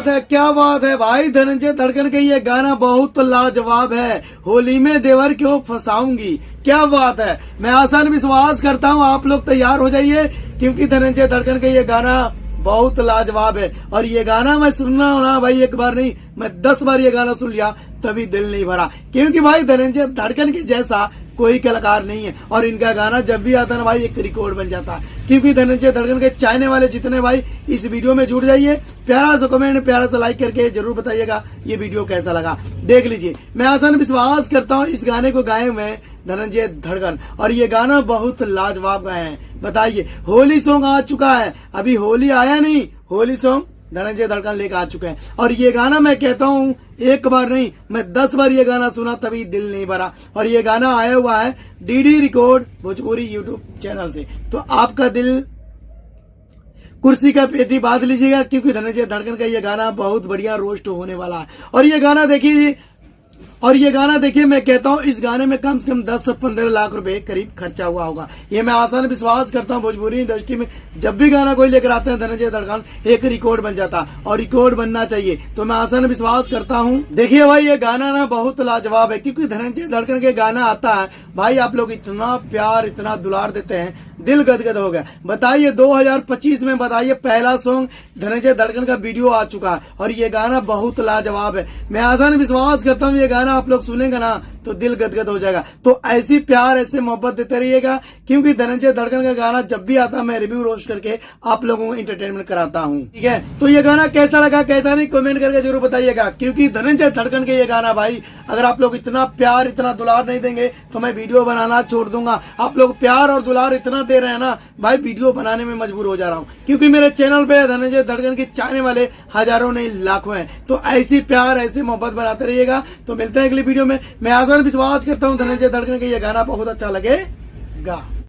क्या बात है भाई। धनंजय धड़कन का ये गाना बहुत लाजवाब है। होली में देवर क्यों फंसाऊंगी, क्या बात है। मैं आसान विश्वास करता हूँ आप लोग तैयार हो जाइए, क्योंकि धनंजय धड़कन का ये गाना बहुत लाजवाब है। और ये गाना मैं सुनना हो ना भाई, एक बार नहीं मैं 10 बार ये गाना सुन लिया तभी दिल नहीं भरा, क्योंकि भाई धनंजय धड़कन के जैसा कोई कलाकार नहीं है। और इनका गाना जब भी आता है ना भाई एक रिकॉर्ड बन जाता है। क्योंकि धनंजय धड़कन के चाहने वाले जितने भाई इस वीडियो में जुड़ जाइए, प्यारा सा कमेंट प्यारा सा लाइक करके जरूर बताइएगा ये वीडियो कैसा लगा। देख लीजिए, मैं आसान विश्वास करता हूँ इस गाने को गाए हुए धनंजय धड़कन, और ये गाना बहुत लाजवाब गाए हैं। बताइए, होली सॉन्ग आ चुका है, अभी होली आया नहीं, होली सॉन्ग धनंजय धड़कन लेकर आ चुके हैं। और ये गाना मैं कहता हूँ एक बार नहीं मैं 10 बार ये गाना सुना तभी दिल नहीं भरा। और ये गाना आया हुआ है DD record Bhojpuri YouTube channel से, तो आपका दिल कुर्सी का पेटी बांध लीजिएगा, क्योंकि धनंजय धड़कन का ये गाना बहुत बढ़िया रोस्ट होने वाला है। और ये गाना देखिए मैं कहता हूँ इस गाने में कम से कम 10 से 15 लाख रुपए करीब खर्चा हुआ होगा। ये मैं आसान विश्वास करता हूँ भोजपुरी इंडस्ट्री में जब भी गाना कोई लेकर आते हैं धनंजय धड़कन, एक रिकॉर्ड बन जाता और रिकॉर्ड बनना चाहिए। तो मैं आसान विश्वास करता हूँ। देखिए भाई ये गाना ना बहुत लाजवाब है, क्योंकि धनंजय धड़कन के गाना आता है भाई आप लोग इतना प्यार इतना दुलार देते हैं, दिल गदगद हो गया। बताइए 2025 में बताइए पहला सॉन्ग धनंजय धड़कन का वीडियो आ चुका है और ये गाना बहुत लाजवाब है। मैं आसान विश्वास करता हूँ ये गाना आप लोग सुनेंगे ना तो दिल गदगद हो जाएगा। तो ऐसी प्यार ऐसे मोहब्बत देते रहिएगा, क्योंकि धनंजय धड़कन का गाना जब भी आता है मैं रिव्यू रोस्ट करके आप लोगों को एंटरटेनमेंट कराता हूँ। ठीक है, तो ये गाना कैसा लगा कैसा नहीं कमेंट करके जरूर बताइएगा, क्योंकि धनंजय धड़कन के ये गाना भाई अगर आप लोग इतना प्यार इतना दुलार नहीं देंगे तो मैं वीडियो बनाना छोड़ दूंगा। आप लोग प्यार और दुलार इतना दे रहे हैं ना भाई, वीडियो बनाने में मजबूर हो जा रहा हूँ, क्योंकि मेरे चैनल पे धनंजय धड़कन के चाहने वाले हजारों नहीं लाखों हैं। तो ऐसी प्यार ऐसी मोहब्बत बनाते रहिएगा। तो मिलते हैं अगली वीडियो में। मैं आसान विश्वास करता हूँ धनंजय धड़कन का ये गाना बहुत अच्छा लगेगा।